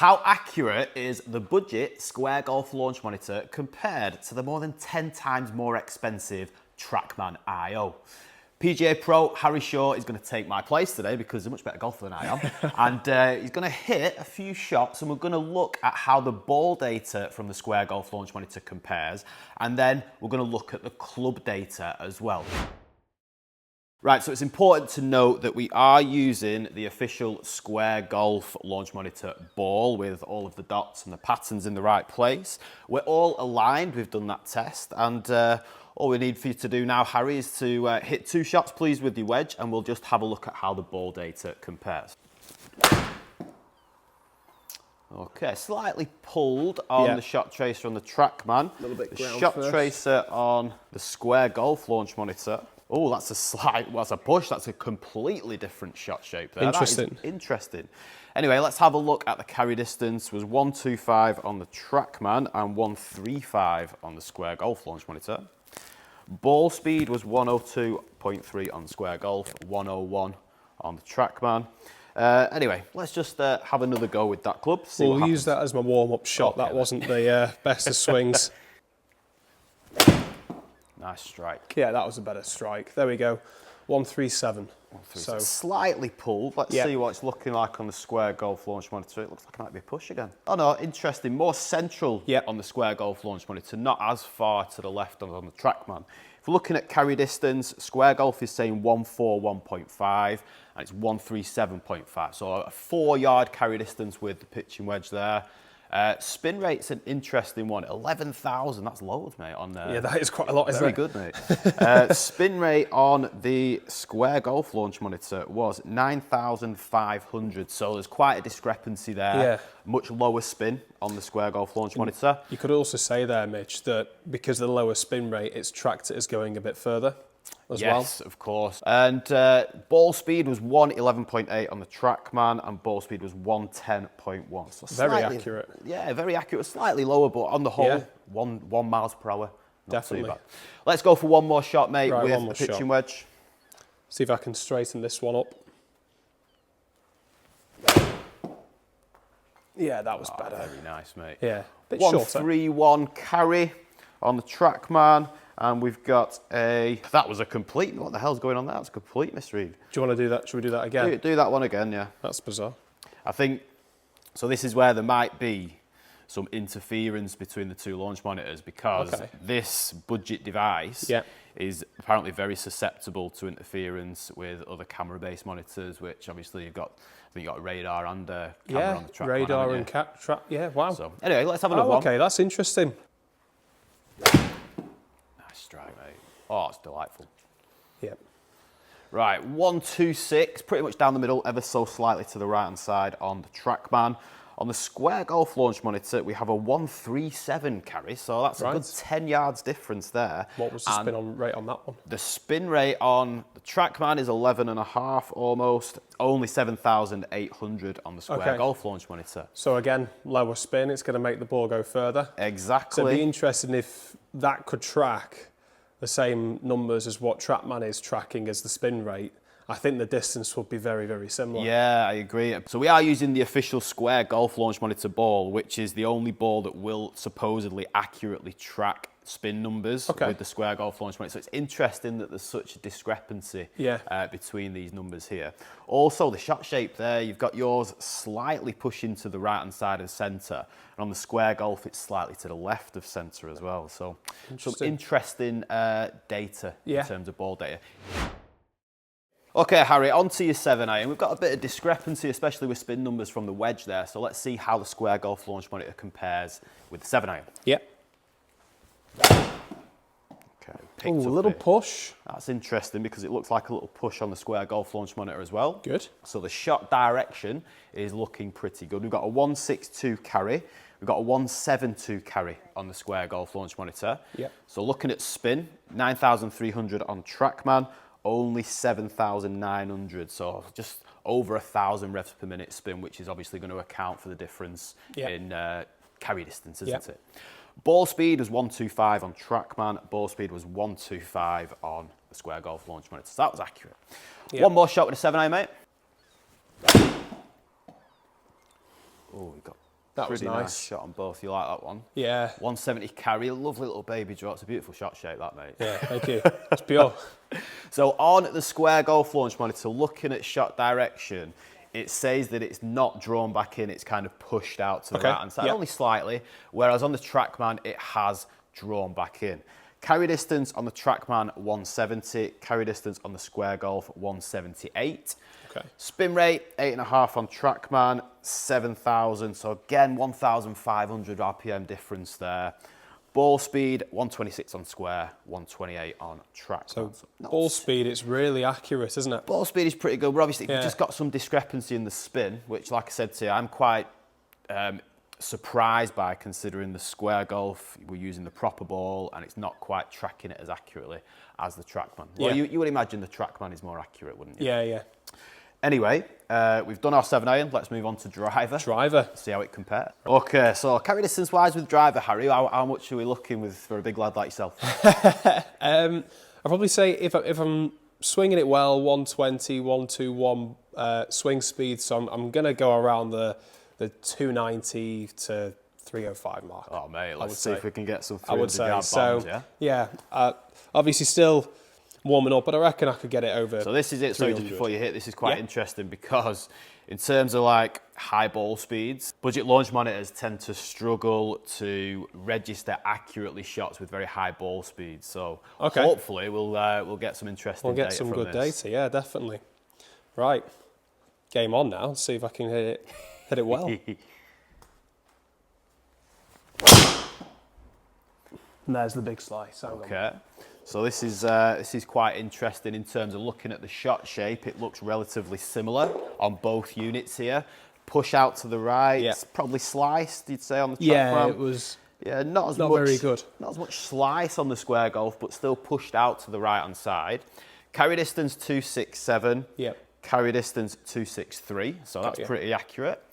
How accurate is the budget Square Golf launch monitor compared to the more than 10 times more expensive Trackman IO? PGA Pro Harry Shaw is going to take my place today because he's a much better golfer than I am. And he's going to hit a few shots, and we're going to look at how the ball data from the Square Golf launch monitor compares. And then we're going to look at the club data as well. Right, so it's important to note that we are using the official Square Golf launch monitor ball with all of the dots and the patterns in the right place. We're all aligned, we've done that test, and all we need for you to do now, Harry, is to hit 2 shots, please, with your wedge, and we'll just have a look at how the ball data compares. Okay, slightly pulled on the shot tracer on the Trackman. A little bit the ground shot first. tracer on the Square Golf launch monitor. Oh, that's a slight, well, that's a push. That's a completely different shot shape there. Interesting. That is interesting. Anyway, let's have a look at the carry distance. It was 125 on the Trackman and 135 on the Square Golf launch monitor. Ball speed was 102.3 on Square Golf, 101 on the Trackman. Anyway, let's just have another go with that club. We'll use that as my warm-up shot. Okay, that wasn't the best of swings. Nice strike. Yeah, that was a better strike. There we go. 137. So slightly pulled. Let's see what it's looking like on the Square Golf launch monitor. It looks like it might be a push again. Oh no, interesting. More central on the Square Golf launch monitor, not as far to the left on the Trackman. If we're looking at carry distance, Square Golf is saying 141.5 and it's 137.5. So a 4-yard carry distance with the pitching wedge there. Spin rate's an interesting one. 11,000, that's loads, mate. On yeah, that is quite a lot, isn't it? Very good, mate. Spin rate on the Square Golf launch monitor was 9,500. So there's quite a discrepancy there. Yeah. Much lower spin on the Square Golf launch monitor. You could also say there, Mitch, that because of the lower spin rate, it's tracked it as going a bit further. Yes, of course. And ball speed was 111.8 on the Trackman and ball speed was 110.1. So very accurate. Yeah, very accurate. Slightly lower, but on the whole, 1 miles per hour. Not Definitely. too bad. Let's go for one more shot, mate, right, with the pitching wedge. See if I can straighten this one up. Yeah, that was better. Very nice, mate. Yeah, bit 131 carry on the Trackman. And we've got that was a complete, what the hell's going on there? That's a complete misread. Do you want to do that? Should we do that again? Do that one again, yeah. That's bizarre. I think, so this is where there might be some interference between the 2 launch monitors because this budget device is apparently very susceptible to interference with other camera-based monitors, which obviously I think you've got a radar and a camera on the Trackman. Radar and yeah, wow. So anyway, let's have another one. Okay, that's interesting. Strike, mate. Oh, it's delightful. Yep. Right, 126, pretty much down the middle, ever so slightly to the right-hand side on the Trackman. On the Square Golf launch monitor, we have a 137 carry, so that's a good 10 yards difference there. What was the spin rate on that one? The spin rate on the Trackman is 11.5 almost, only 7,800 on the Square Golf launch monitor. So again, lower spin, it's going to make the ball go further. Exactly. So it'd be interesting if that could track the same numbers as what Trackman is tracking as the spin rate. I think the distance would be very, very similar. Yeah, I agree. So we are using the official Square Golf launch monitor ball, which is the only ball that will supposedly accurately track spin numbers with the Square Golf launch monitor. So it's interesting that there's such a discrepancy between these numbers here. Also, the shot shape there, you've got yours slightly pushing to the right-hand side of centre. And on the Square Golf, it's slightly to the left of centre as well. So some interesting data in terms of ball data. Okay, Harry, on to your 7-iron. We've got a bit of discrepancy, especially with spin numbers from the wedge there. So let's see how the Square Golf launch monitor compares with the 7-iron. Yep. Okay, a little push. That's interesting because it looks like a little push on the Square Golf launch monitor as well. Good. So the shot direction is looking pretty good. We've got a 162 carry. We've got a 172 carry on the Square Golf launch monitor. Yep. So looking at spin, 9,300 on Trackman. Only 7,900, so just over 1,000 revs per minute spin, which is obviously going to account for the difference in carry distance, isn't it? Ball speed was 125 on Trackman. Ball speed was 125 on the Square Golf launch monitor. So that was accurate. One more shot with a 7-iron, mate. Oh, we got That was Pretty nice. nice shot on both. You like that one? Yeah. 170 carry, a lovely little baby draw. It's a beautiful shot shape, that, mate. Yeah, thank you. It's pure. So on the Square Golf Launch Monitor, looking at shot direction, it says that it's not drawn back in, it's kind of pushed out to the right-hand side, only slightly, whereas on the Trackman, it has drawn back in. Carry distance on the Trackman, 170. Carry distance on the Square Golf, 178. Okay. Spin rate, 8.5 on Trackman, 7,000. So again, 1,500 RPM difference there. Ball speed, 126 on Square, 128 on Trackman. So ball speed, it's really accurate, isn't it? Ball speed is pretty good, but obviously you've just got some discrepancy in the spin, which, like I said to you, I'm quite surprised by, considering the Square Golf, we're using the proper ball and it's not quite tracking it as accurately as the Trackman. Well, you would imagine the Trackman is more accurate, wouldn't you? Yeah, yeah. Anyway, we've done our 7-iron. Let's move on to driver. Driver. See how it compares. Okay, so carry distance wise with driver, Harry, how much are we looking with for a big lad like yourself? I'd probably say if I'm swinging it well, 120, 121 swing speed, so I'm going to go around the 290 to 305 mark. Oh, mate, let's see if we can get some 300 I would say. yard bombs, yeah? Yeah, obviously still warming up, but I reckon I could get it over. So this is it. So just before you hit, this is quite interesting because in terms of like high ball speeds, budget launch monitors tend to struggle to register accurately shots with very high ball speeds. So hopefully we'll get some interesting data. We'll get some good data, yeah, definitely. Right, game on now. Let's see if I can hit it well. And there's the big slice. Okay. So this is quite interesting in terms of looking at the shot shape. It looks relatively similar on both units here. Push out to the right, probably sliced, you'd say, on the Trackman. Yeah, it was. Yeah, not much, very good. Not as much slice on the Square Golf, but still pushed out to the right-hand side. Carry distance 267. Yep. Carry distance 263. So that's pretty accurate.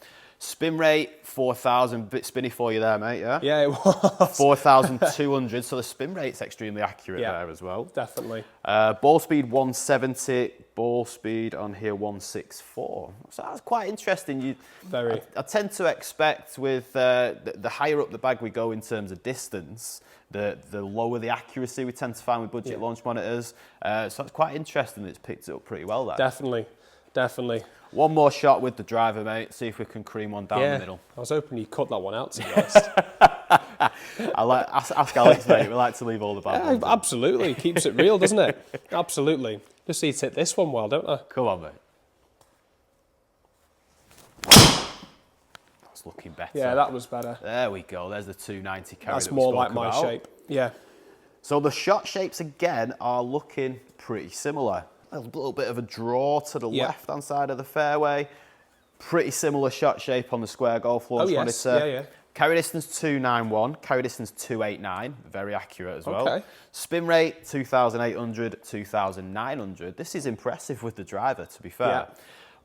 Spin rate 4,000. Bit spinny for you there, mate. Yeah. Yeah, it was 4,200. So the spin rate's extremely accurate there as well. Definitely. Ball speed 170. Ball speed on here 164. So that's quite interesting. Very. I tend to expect with the higher up the bag we go in terms of distance, the lower the accuracy we tend to find with budget launch monitors. So it's quite interesting that it's picked it up pretty well there. Definitely. Definitely. One more shot with the driver, mate. See if we can cream one down the middle. I was hoping you cut that one out, to be honest. Ask Alex, mate. We like to leave all the bad ones. Absolutely. Keeps it real, doesn't it? Absolutely. Just need to hit this one well, don't I? Come on, mate. That's looking better. Yeah, that was better. There we go. There's the 290 carry. That's more like my shape. Yeah. So the shot shapes, again, are looking pretty similar. A little bit of a draw to the left-hand side of the fairway. Pretty similar shot shape on the Square Golf Launch Monitor. Yeah. Carry distance 291, carry distance 289, very accurate as well. Okay. Spin rate 2,800, 2,900. This is impressive with the driver, to be fair. Yeah.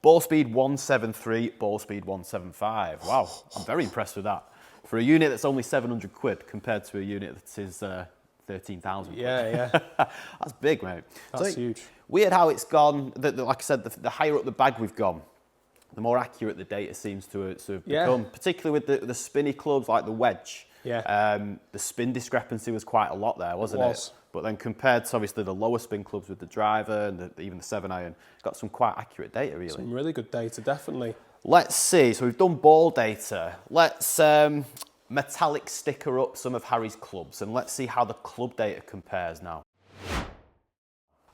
Ball speed 173, ball speed 175. Wow, I'm very impressed with that. For a unit that's only 700 quid compared to a unit that is 13,000 quid. Yeah. That's big, mate. That's huge. Weird how it's gone. Like I said, the higher up the bag we've gone, the more accurate the data seems to have become, particularly with the spinny clubs like the wedge. Yeah. The spin discrepancy was quite a lot there, wasn't it? But then compared to obviously the lower spin clubs with the driver and even the 7-iron, got some quite accurate data, really. Some really good data, definitely. Let's see. So we've done ball data. Let's metallic sticker up some of Harry's clubs and let's see how the club data compares now.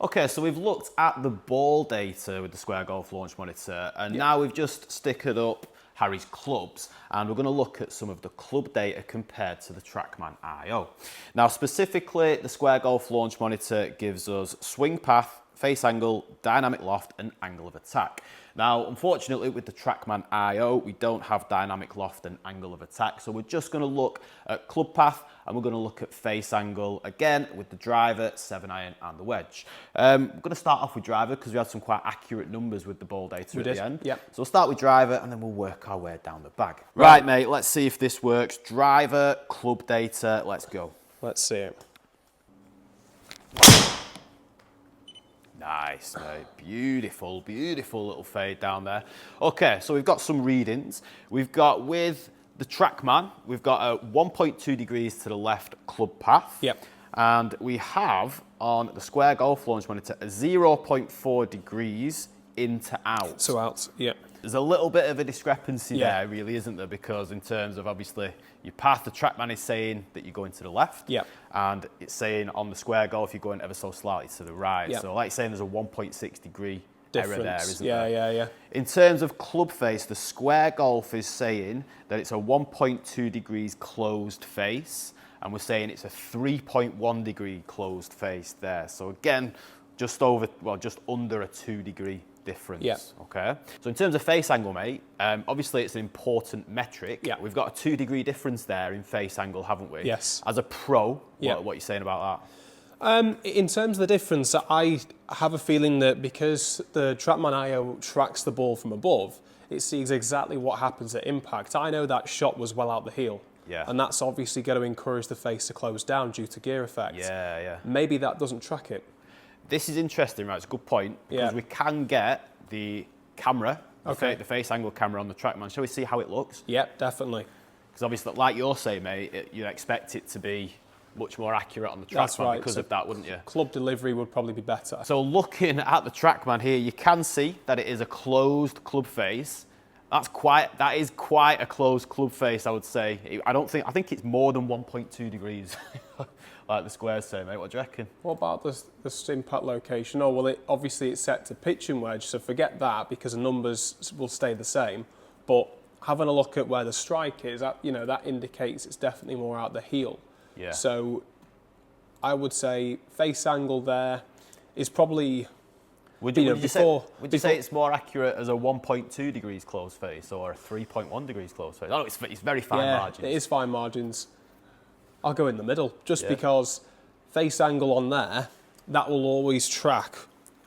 Okay, so we've looked at the ball data with the Square Golf Launch Monitor, and now we've just stickered up Harry's clubs, and we're going to look at some of the club data compared to the Trackman IO. Now, specifically, the Square Golf Launch Monitor gives us swing path, face angle, dynamic loft, and angle of attack. Now, unfortunately, with the Trackman IO, we don't have dynamic loft and angle of attack, so we're just going to look at club path, and we're going to look at face angle, again, with the driver, 7-iron, and the wedge. We're going to start off with driver, because we had some quite accurate numbers with the ball data at the end. Yep. So we'll start with driver, and then we'll work our way down the bag. Right, mate, let's see if this works. Driver, club data, let's go. Let's see it. Nice, mate. Beautiful, beautiful little fade down there. Okay, so we've got some readings. We've got with the Trackman, we've got a 1.2 degrees to the left club path. Yep. And we have on the Square Golf Launch Monitor a 0.4 degrees in to out. So out, yeah. There's a little bit of a discrepancy there, really, isn't there? Because in terms of obviously your path, the Trackman is saying that you're going to the left. Yep. And it's saying on the Square Golf you're going ever so slightly to the right. Yep. So like saying there's a 1.6 degree error there, isn't yeah, there? Yeah. In terms of club face, the Square Golf is saying that it's a 1.2 degrees closed face, and we're saying it's a 3.1 degree closed face there. So again, just under a 2 degree difference. Yeah. Okay. So in terms of face angle, mate, obviously it's an important metric. Yeah. We've got a 2 degree difference there in face angle, haven't we? Yes. As a pro, Yeah. what are you saying about that? In terms of the difference, I have a feeling that because the Trackman IO tracks the ball from above, it sees exactly what happens at impact. I know that shot was well out the heel. Yeah. And that's obviously going to encourage the face to close down due to gear effect. Yeah. Maybe that doesn't track it. This is interesting, right? It's a good point, because Yeah. we can get the camera, Okay. the face angle camera on the Trackman. Shall we see how it looks? Yep, definitely. Because obviously, like you're saying, mate, you'd expect it to be much more accurate on the That's Trackman right. because So of that, wouldn't you? Club delivery would probably be better. So looking at the Trackman here, you can see that it is a closed club face. That is quite a closed club face, I would say. I think it's more than 1.2 degrees, like the squares say, mate. What do you reckon? What about the impact location? Oh, well, obviously it's set to pitch and wedge, so forget that because the numbers will stay the same. But having a look at where the strike is, that indicates it's definitely more out the heel. Yeah. So I would say face angle there is probably... Would you before say it's more accurate as a 1.2 degrees closed face or a 3.1 degrees closed face? Oh, it's very fine margins. It is fine margins. I'll go in the middle, just because face angle on there, that will always track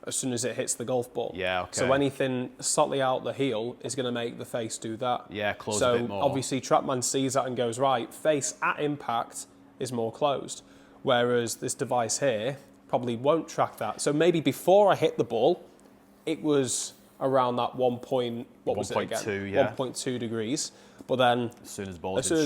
as soon as it hits the golf ball. Yeah, okay. So anything slightly out the heel is going to make the face do that. Yeah, close a bit more. So obviously Trackman sees that and goes, right, face at impact is more closed. Whereas this device here probably won't track that. So maybe before I hit the ball, it was around that 1.2 degrees. But then as soon as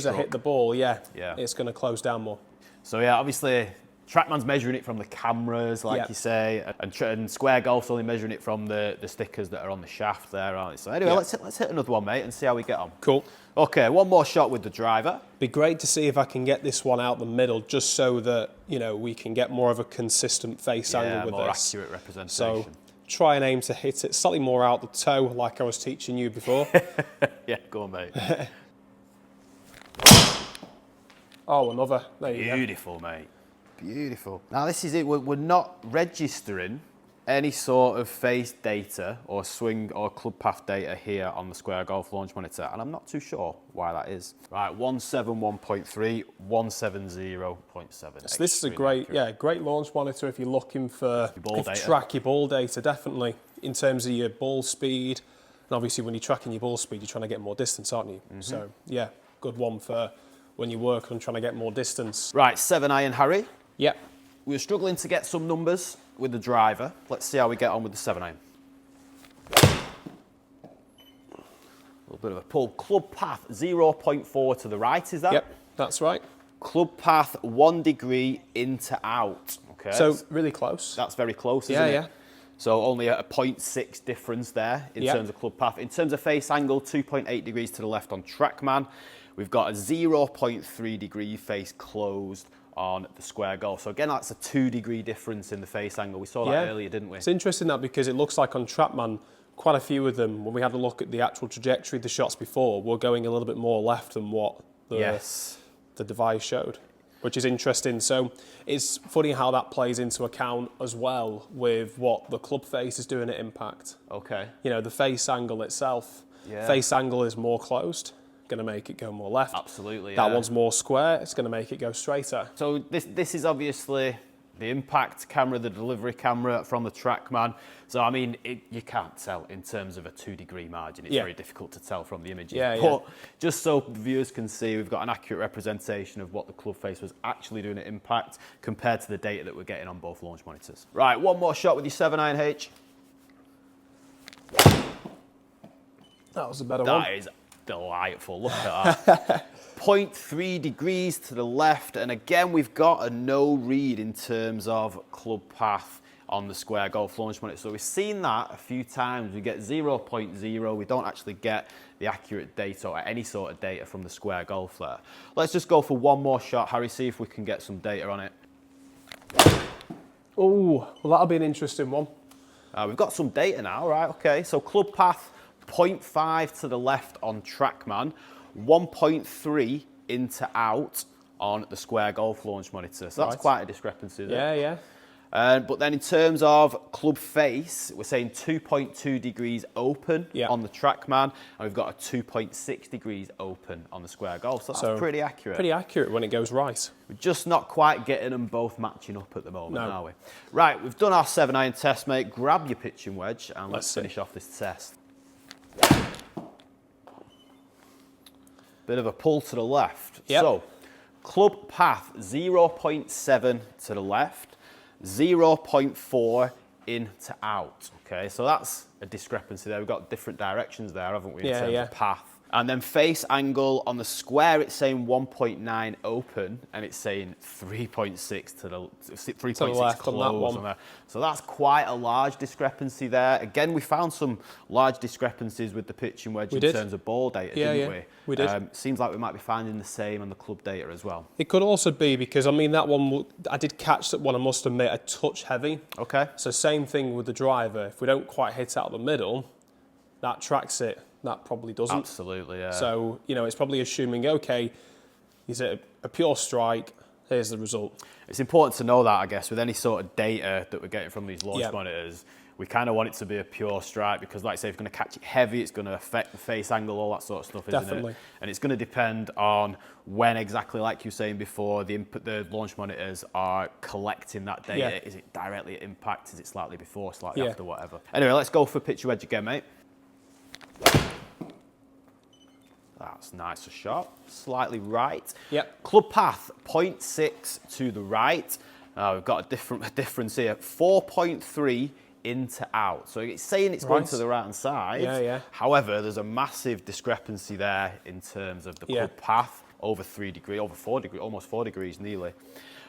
I hit the ball, it's going to close down more. So yeah, obviously Trackman's measuring it from the cameras, like you say, and Square Golf's only measuring it from the stickers that are on the shaft there, aren't they? So anyway, let's hit another one, mate, and see how we get on. Cool. Okay, one more shot with the driver. Be great to see if I can get this one out the middle, just so that we can get more of a consistent face angle with more this. accurate representation. So try and aim to hit it slightly more out the toe, like I was teaching you before. Yeah, go on, mate. Oh, another. There you go. Beautiful, mate. Beautiful. Now this is it. We're not registering any sort of face data or swing or club path data here on the Square Golf Launch Monitor, and I'm not too sure why that is. Right, 171.3, 170.7. So this is a great launch monitor if you're looking for track your ball data, definitely, in terms of your ball speed. And obviously when you're tracking your ball speed, you're trying to get more distance, aren't you? Mm-hmm. So yeah, good one for when you work on trying to get more distance. Right, 7 iron, Harry. Yep. We were struggling to get some numbers with the driver. Let's see how we get on with the 7 iron. A little bit of a pull. Club path 0.4 to the right, is that? Yep, that's right. Club path 1 degree in to out. Okay. So really close. That's very close, isn't it? Yeah. So only a 0.6 difference there in terms of club path. In terms of face angle, 2.8 degrees to the left on Trackman. We've got a 0.3 degree face closed on the Square Golf. So again, that's a 2 degree difference in the face angle. We saw that earlier, didn't we? It's interesting that because it looks like on Trackman, quite a few of them, when we had a look at the actual trajectory of the shots before, were going a little bit more left than what the device showed, which is interesting. So it's funny how that plays into account as well with what the club face is doing at impact. Okay. The face angle itself, face angle is more closed, going to make it go more left. Absolutely, That one's more square, it's going to make it go straighter. So this is obviously the impact camera, the delivery camera from the Trackman. So, I mean, you can't tell in terms of a 2 degree margin. It's very difficult to tell from the images. But just so viewers can see, we've got an accurate representation of what the club face was actually doing at impact compared to the data that we're getting on both launch monitors. Right, one more shot with your 7 iron, H. That was a better one. That is delightful. Look at that. 0.3 degrees to the left, and again we've got a no read in terms of club path on the square golf launch monitor. So we've seen that a few times. We get 0.0. We don't actually get the accurate data or any sort of data from the square golf there. Let's just go for one more shot, Harry, see if we can get some data on it. Oh, well, that'll be an interesting one. We've got some data now, right? Okay, so club path 0.5 to the left on Trackman, 1.3 into out on the square golf launch monitor. So that's quite a discrepancy there. Yeah. But then in terms of club face, we're saying 2.2 degrees open on the Trackman, and we've got a 2.6 degrees open on the square golf. So that's pretty accurate. Pretty accurate when it goes right. We're just not quite getting them both matching up at the moment, are we? Right, we've done our 7-iron test, mate. Grab your pitching wedge and let's finish off this test. Bit of a pull to the left. So, club path 0.7 to the left. 0.4 in to out. Okay, so that's a discrepancy there. We've got different directions there, haven't we, in terms of path. And then face angle on the square, it's saying 1.9 open, and it's saying 3.6 to the 3.6 close on there. So that's quite a large discrepancy there. Again, we found some large discrepancies with the pitching wedge in terms of ball data, didn't we? We did. Seems like we might be finding the same on the club data as well. It could also be because, I mean, that one, I did catch that one, I must admit, a touch heavy. Okay. So same thing with the driver. If we don't quite hit out the middle, that tracks it. That probably doesn't. Absolutely, yeah. So, you know, it's probably assuming, okay, is it a pure strike? Here's the result. It's important to know that, I guess, with any sort of data that we're getting from these launch monitors, we kind of want it to be a pure strike because, like I say, if you're going to catch it heavy, it's going to affect the face angle, all that sort of stuff, isn't it? And it's going to depend on when exactly, like you were saying before, the launch monitors are collecting that data. Is it directly at impact? Is it slightly before, slightly after, whatever? Anyway, let's go for pitch wedge again, mate. That's nice, a shot. Slightly right. Club path 0.6 to the right. We've got a difference here. 4.3 into out. So it's saying it's going to the right hand side. However, there's a massive discrepancy there in terms of the club path. Over 3 degrees, over 4 degrees, almost 4 degrees nearly.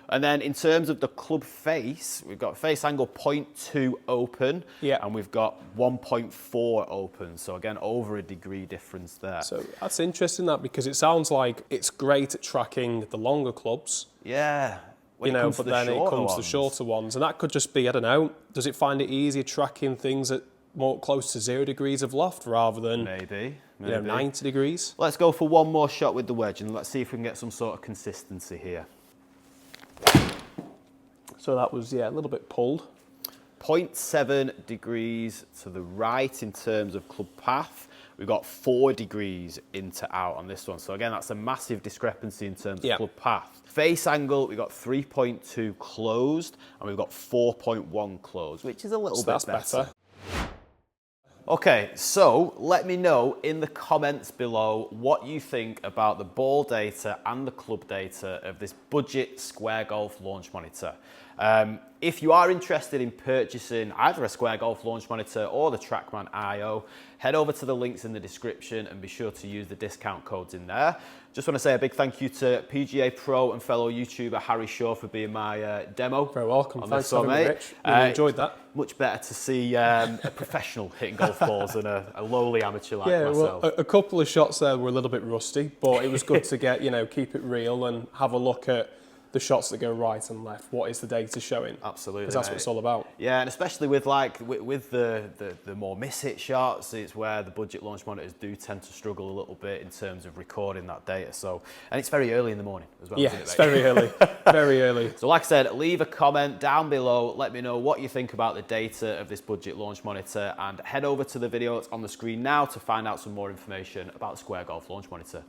And then in terms of the club face, we've got face angle 0.2 open, and we've got 1.4 open. So again, over a degree difference there. So that's interesting, that, because it sounds like it's great at tracking the longer clubs. Yeah. But then it comes to the shorter ones. And that could just be, I don't know, does it find it easier tracking things at more close to 0 degrees of loft rather than maybe. You know, 90 degrees? Let's go for one more shot with the wedge and let's see if we can get some sort of consistency here. So that was, a little bit pulled. 0.7 degrees to the right in terms of club path. We've got 4 degrees into out on this one. So again, that's a massive discrepancy in terms of club path. Face angle, we've got 3.2 closed and we've got 4.1 closed, which is a little bit better. Okay, so let me know in the comments below what you think about the ball data and the club data of this budget square golf launch monitor. If you are interested in purchasing either a square golf launch monitor or the Trackman IO, head over to the links in the description and be sure to use the discount codes in there. Just want to say a big thank you to PGA Pro and fellow YouTuber Harry Shaw for being my demo. Very welcome. Thanks for having me, Mitch. Really enjoyed that. Much better to see a professional hitting golf balls than a lowly amateur like myself. Well, a couple of shots there were a little bit rusty, but it was good to get, keep it real and have a look at the shots that go right and left. What is the data showing? Absolutely, because that's what it's all about. Yeah, and especially with with the more miss-hit shots, it's where the budget launch monitors do tend to struggle a little bit in terms of recording that data. So, and it's very early in the morning as well. Yeah, it's very early, very early. So, like I said, leave a comment down below. Let me know what you think about the data of this budget launch monitor, and head over to the video that's on the screen now to find out some more information about the Square Golf launch monitor.